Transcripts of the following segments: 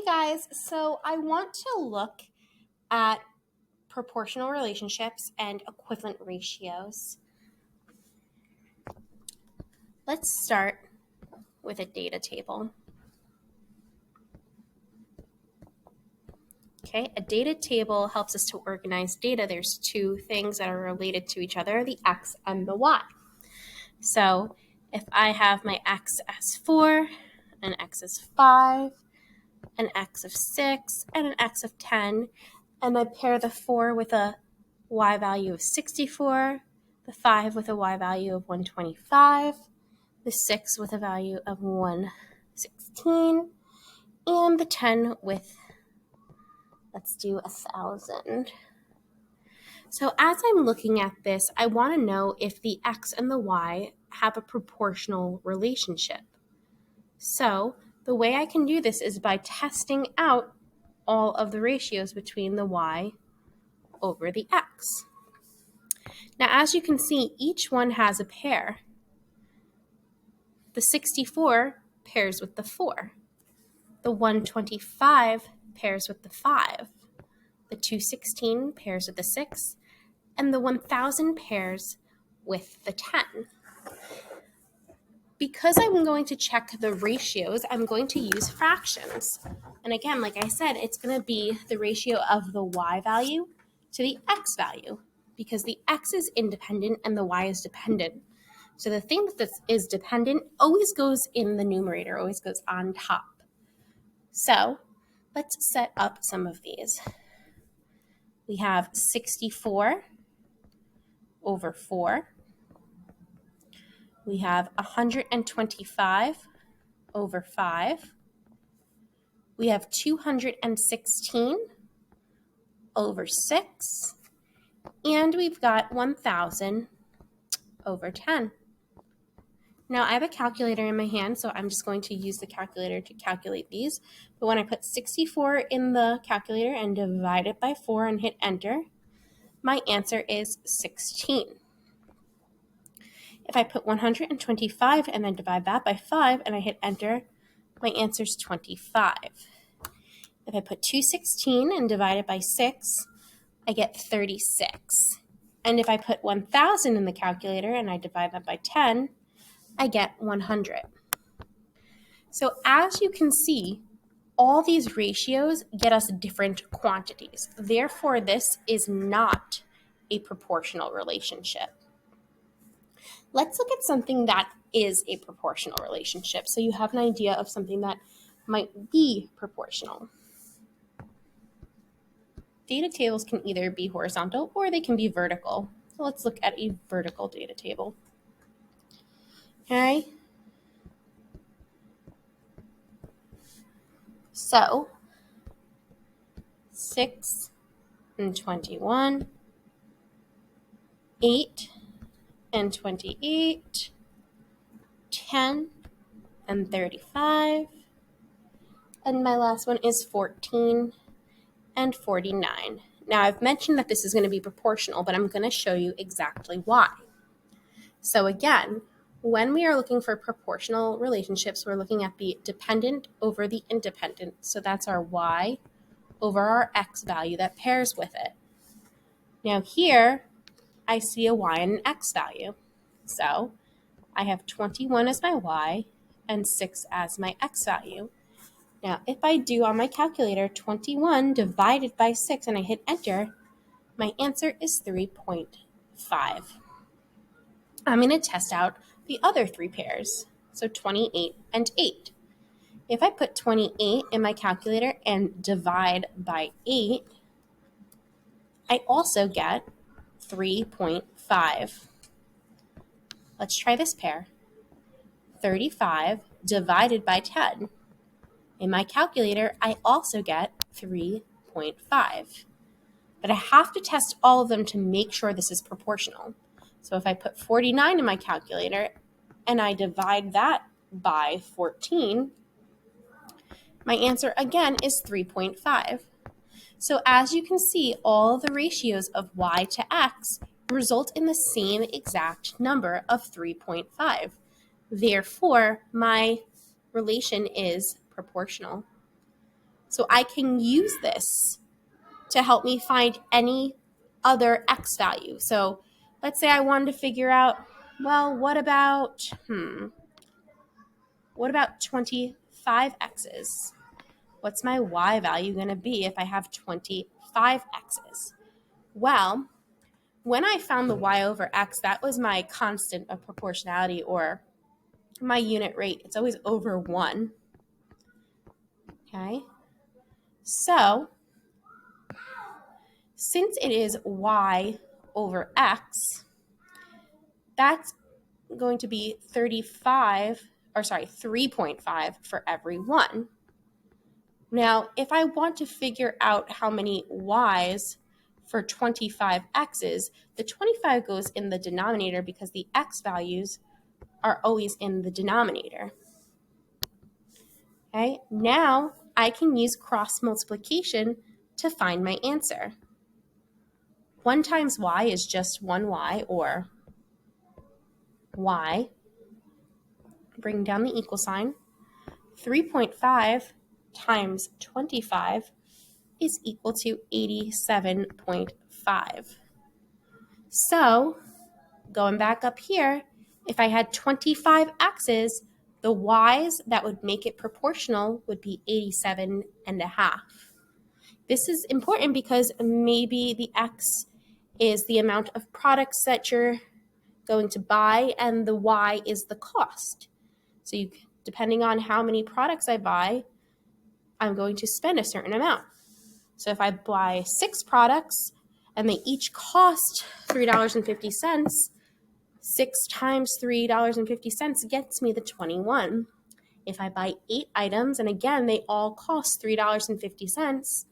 guys, so I want to look at proportional relationships and equivalent ratios. Let's start with a data table. Okay, a data table helps us to organize data. There's two things that are related to each other, the X and the Y. So if I have my X as 4, an X as 5, an X of 6, and an X of 10, and I pair the 4 with a Y value of 64, the 5 with a Y value of 125, the 6 with a value of 116, and the 10 with, let's do 1,000. So as I'm looking at this, I want to know if the X and the Y have a proportional relationship. So the way I can do this is by testing out all of the ratios between the Y over the X. Now, as you can see, each one has a pair. The 64 pairs with the 4. The 125 pairs with the 5. The 216 pairs with the 6. And the 1000 pairs with the 10. Because I'm going to check the ratios, I'm going to use fractions. And again, like I said, it's going to be the ratio of the Y value to the X value, because the X is independent and the Y is dependent. So the thing that is dependent always goes in the numerator, always goes on top. So let's set up some of these. We have 64 over 4. We have 125 over 5. We have 216 over 6. And we've got 1,000 over 10. Now I have a calculator in my hand, so I'm just going to use the calculator to calculate these. But when I put 64 in the calculator and divide it by 4 and hit enter, my answer is 16. If I put 125 and then divide that by 5 and I hit enter, my answer is 25. If I put 216 and divide it by 6, I get 36. And if I put 1,000 in the calculator and I divide that by 10, I get 100. So as you can see, all these ratios get us different quantities. Therefore, this is not a proportional relationship. Let's look at something that is a proportional relationship so you have an idea of something that might be proportional. Data tables can either be horizontal or they can be vertical. So let's look at a vertical data table. Okay. So 6 and 21, 8 and 28, 10 and 35, and my last one is 14 and 49. Now I've mentioned that this is going to be proportional, but I'm going to show you exactly why. So again, when we are looking for proportional relationships, we're looking at the dependent over the independent. So that's our Y over our X value that pairs with it. Now here, I see a Y and an X value. So I have 21 as my Y and 6 as my X value. Now, if I do on my calculator 21 divided by 6 and I hit enter, my answer is 3.5. I'm going to test out the other three pairs, so 28 and 8. If I put 28 in my calculator and divide by 8, I also get 3.5. Let's try this pair. 35 divided by 10. In my calculator, I also get 3.5. But I have to test all of them to make sure this is proportional. So if I put 49 in my calculator and I divide that by 14, my answer again is 3.5. So as you can see, all of the ratios of Y to X result in the same exact number of 3.5. Therefore, my relation is proportional. So I can use this to help me find any other X value. So let's say I wanted to figure out, well, what about 25 X's? What's my Y value going to be if I have 25 X's? Well, when I found the Y over X, that was my constant of proportionality, or my unit rate. It's always over 1. Okay? So, since it is Y over X, that's going to be 3.5 for every 1. Now, if I want to figure out how many Y's for 25 X's, the 25 goes in the denominator because the X values are always in the denominator. Okay, now I can use cross multiplication to find my answer. 1 times Y is just 1Y, or Y. Bring down the equal sign. 3.5 times 25 is equal to 87.5. So, going back up here, if I had 25 X's, the Y's that would make it proportional would be 87.5. This is important because maybe the X is the amount of products that you're going to buy and the Y is the cost. So depending on how many products I buy, I'm going to spend a certain amount. So if I buy 6 products and they each cost $3.50, 6 times $3.50 gets me the 21. If I buy 8 items, and again, they all cost $3.50,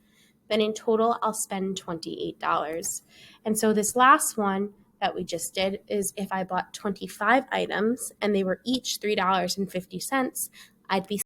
then in total, I'll spend $28. And so this last one that we just did is if I bought 25 items and they were each $3.50, I'd be